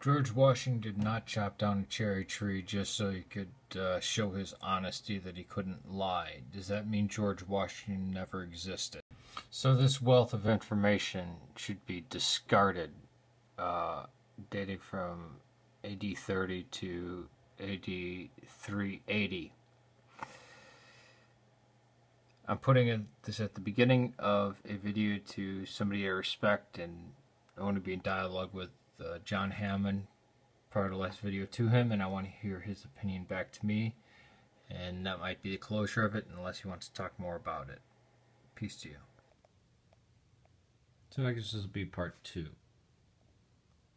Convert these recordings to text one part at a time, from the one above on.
George Washington did not chop down a cherry tree just so he could show his honesty that he couldn't lie. Does that mean George Washington never existed? So this wealth of information should be discarded, dating from AD 30 to AD 380. I'm putting this at the beginning of a video to somebody I respect, and I want to be in dialogue with John Hammond prior to the last video to him, and I want to hear his opinion back to me, and that might be the closure of it unless he wants to talk more about it. Peace to you. So I guess this will be part 2. It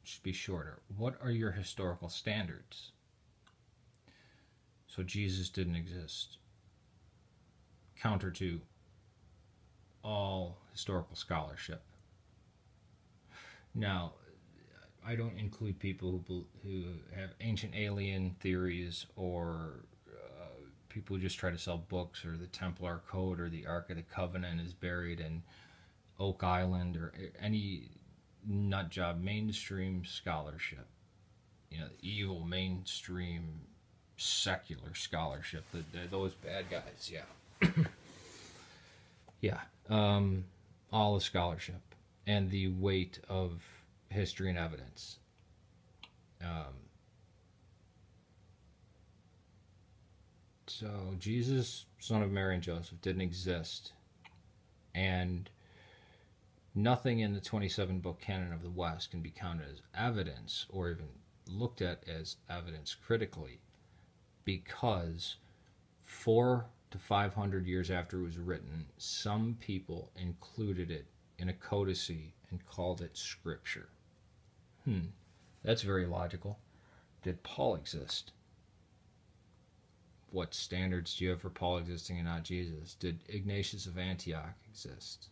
should be shorter. What are your historical standards? So Jesus didn't exist. Counter to all historical scholarship. Now, I don't include people who have ancient alien theories, or people who just try to sell books, or the Templar Code, or the Ark of the Covenant is buried in Oak Island, or any nut job mainstream scholarship. You know, evil mainstream secular scholarship. Those bad guys, yeah. Yeah. All the scholarship and the weight of history and evidence. So Jesus, son of Mary and Joseph, didn't exist, and nothing in the 27-book canon of the West can be counted as evidence or even looked at as evidence critically, because 400 to 500 years after it was written, some people included it in a codicy and called it scripture. That's very logical. Did Paul exist? What standards do you have for Paul existing and not Jesus? Did Ignatius of Antioch exist?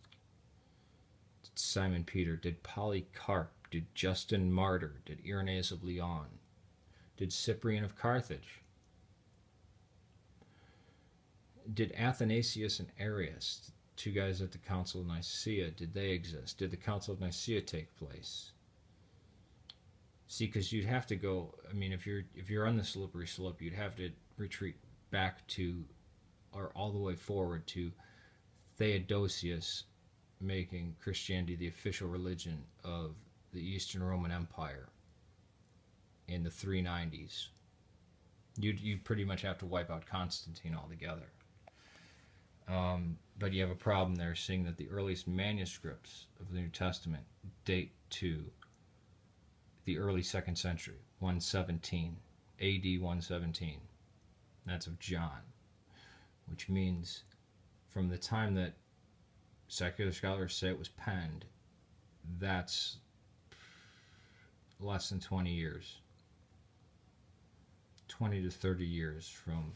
Did Simon Peter? Did Polycarp? Did Justin Martyr? Did Irenaeus of Lyon? Did Cyprian of Carthage? Did Athanasius and Arius, two guys at the Council of Nicaea, did they exist? Did the Council of Nicaea take place? See, because you'd have to go, I mean, if you're on the slippery slope, you'd have to retreat back to, or all the way forward to Theodosius making Christianity the official religion of the Eastern Roman Empire in the 390s. You'd pretty much have to wipe out Constantine altogether. But you have a problem there, seeing that the earliest manuscripts of the New Testament date to the early 2nd century, 117, AD 117. That's of John, which means from the time that secular scholars say it was penned, that's less than 20 years. 20 to 30 years from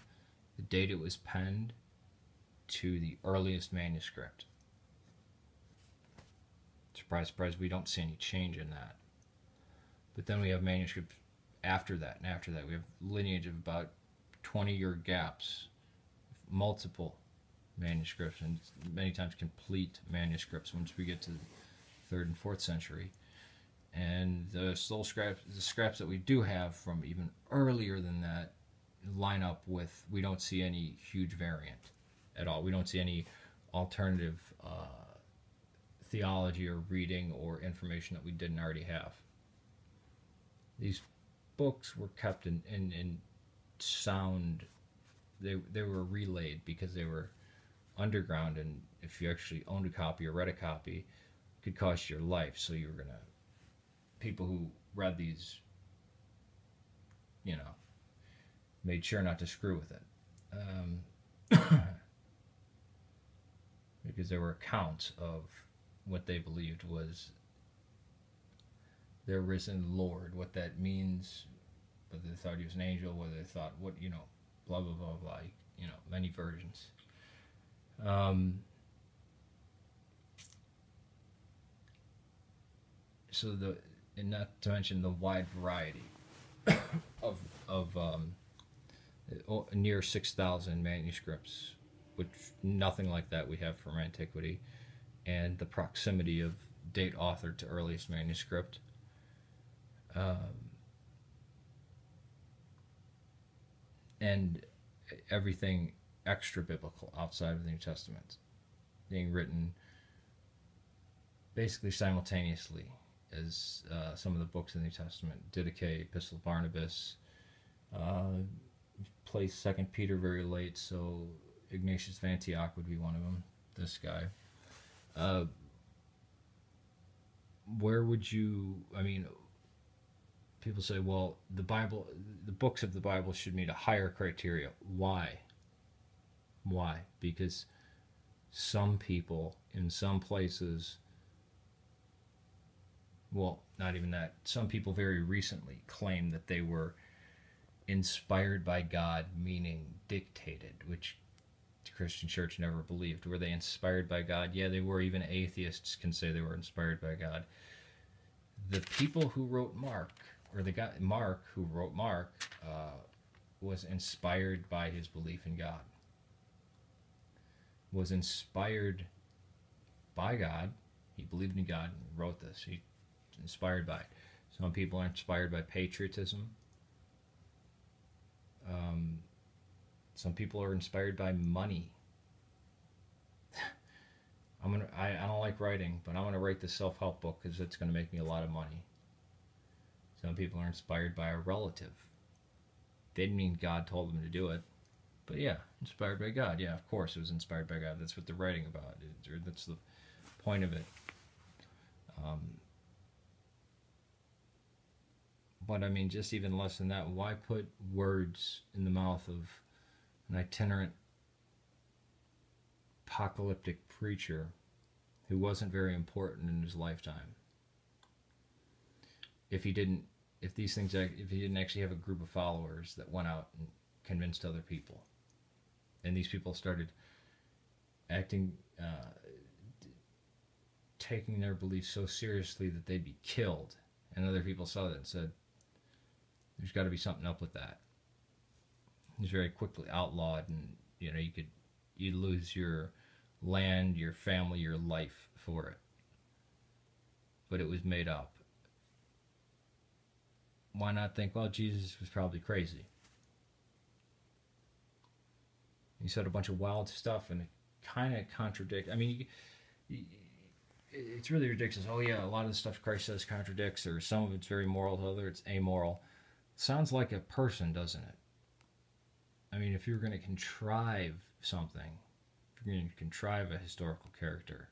the date it was penned to the earliest manuscript. Surprise, surprise, we don't see any change in that. But then we have manuscripts after that, and after that we have lineage of about 20-year gaps, multiple manuscripts, and many times complete manuscripts once we get to the 3rd and 4th century. And the scraps that we do have from even earlier than that line up with, we don't see any huge variant at all. We don't see any alternative theology or reading or information that we didn't already have. These books were kept in sound. They were relayed because they were underground, and if you actually owned a copy or read a copy, it could cost you your life. So you were gonna, people who read these, made sure not to screw with it, because there were accounts of what they believed was their risen Lord, what that means, whether they thought he was an angel, whether they thought what, blah, blah, blah, blah, many versions. And not to mention the wide variety of near 6,000 manuscripts, which nothing like that we have from antiquity, and the proximity of date author to earliest manuscript. and everything extra biblical outside of the New Testament being written basically simultaneously as some of the books in the New Testament. Didache, Epistle of Barnabas, placed Second Peter very late, so Ignatius of Antioch would be one of them. This guy. Where would you? I mean, people say, well, the Bible, the books of the Bible should meet a higher criteria. Why? Why? Because some people in some places, well, not even that, some people very recently claim that they were inspired by God, meaning dictated, which the Christian church never believed. Were they inspired by God? Yeah, they were. Even atheists can say they were inspired by God. The people who wrote Mark, or the guy Mark who wrote Mark, was inspired by his belief in God. Was inspired by God. He believed in God and wrote this. He's inspired by it. Some people are inspired by patriotism. Some people are inspired by money. I don't like writing, but I'm gonna write this self-help book because it's gonna make me a lot of money. Some people are inspired by a relative. They didn't mean God told them to do it, but yeah, inspired by God. Yeah, of course it was inspired by God. That's what they're writing about. That's the point of it. But I mean, just even less than that, why put words in the mouth of an itinerant apocalyptic preacher who wasn't very important in his lifetime? If he didn't actually have a group of followers that went out and convinced other people, and these people started acting, taking their beliefs so seriously that they'd be killed, and other people saw that and said, there's got to be something up with that. It was very quickly outlawed, and you'd lose your land, your family, your life for it. But it was made up. Why not think, well, Jesus was probably crazy? He said a bunch of wild stuff, and it kind of contradicts. I mean, it's really ridiculous. Oh yeah, a lot of the stuff Christ says contradicts, or some of it's very moral, to other it's amoral. Sounds like a person, doesn't it? I mean, if you're going to contrive something, if you're going to contrive a historical character,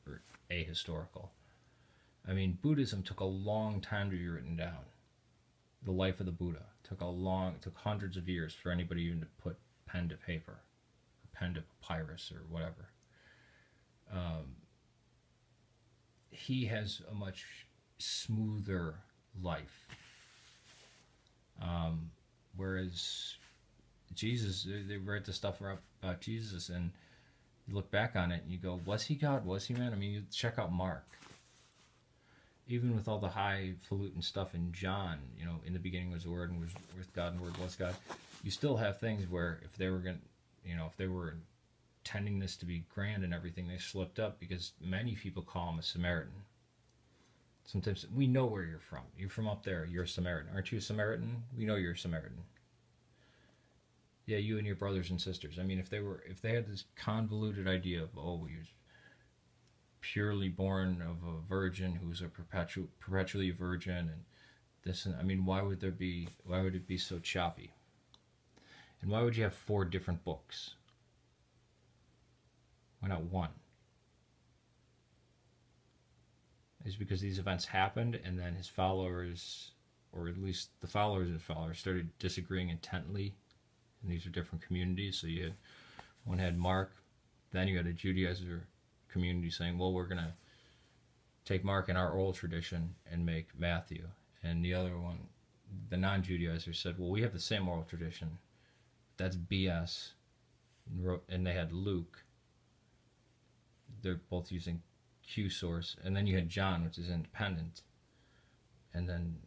or ahistorical, I mean, Buddhism took a long time to be written down. The life of the Buddha took hundreds of years for anybody even to put pen to paper, or pen to papyrus, or whatever. He has a much smoother life. Whereas Jesus, they write the stuff about Jesus, and you look back on it and you go, was he God? Was he man? I mean, you check out Mark. Even with all the highfalutin stuff in John, in the beginning was the Word, and was with God, and the Word was God. You still have things where if they were intending this to be grand and everything, they slipped up, because many people call him a Samaritan. Sometimes we know where you're from. You're from up there. You're a Samaritan. Aren't you a Samaritan? We know you're a Samaritan. Yeah, you and your brothers and sisters. I mean, if they had this convoluted idea of, oh, he was purely born of a virgin who's a perpetually virgin, and this, and I mean, why would it be so choppy? And why would you have 4 different books? Why not one? Is because these events happened, and then his followers, or at least the followers of his followers, started disagreeing intently, and these are different communities. So one had Mark, then you had a Judaizer community saying, well, we're going to take Mark in our oral tradition and make Matthew. And the other one, the non-Judaizers, said, well, we have the same oral tradition. That's BS. And they had Luke. They're both using Q source. And then you had John, which is independent. And then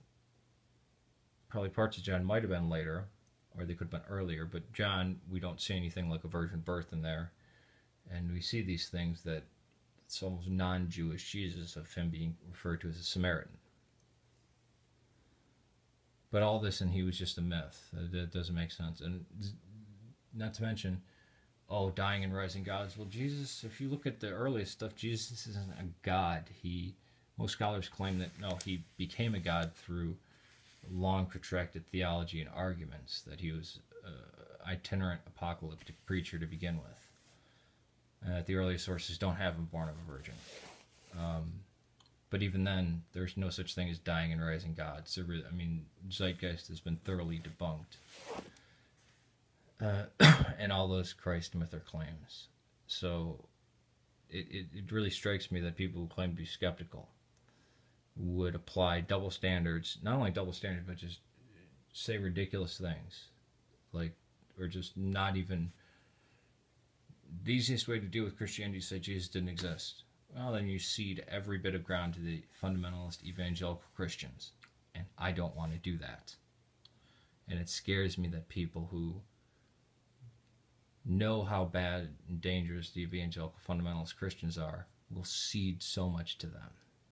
probably parts of John might have been later, or they could have been earlier. But John, we don't see anything like a virgin birth in there. And we see these things that it's almost non-Jewish Jesus, of him being referred to as a Samaritan. But all this, and he was just a myth. That doesn't make sense. And not to mention, oh, dying and rising gods. Well, Jesus, if you look at the earliest stuff, Jesus isn't a god. Most scholars claim that no, he became a god through long protracted theology and arguments, that he was an itinerant apocalyptic preacher to begin with. The earliest sources don't have him born of a virgin. But even then, there's no such thing as dying and rising gods. Zeitgeist has been thoroughly debunked. And all those Christ mythic claims. So it really strikes me that people who claim to be skeptical would apply double standards, not only double standards, but just say ridiculous things. Or just not even... The easiest way to deal with Christianity is to say Jesus didn't exist. Well, then you cede every bit of ground to the fundamentalist evangelical Christians. And I don't want to do that. And it scares me that people who know how bad and dangerous the evangelical fundamentalist Christians are will cede so much to them.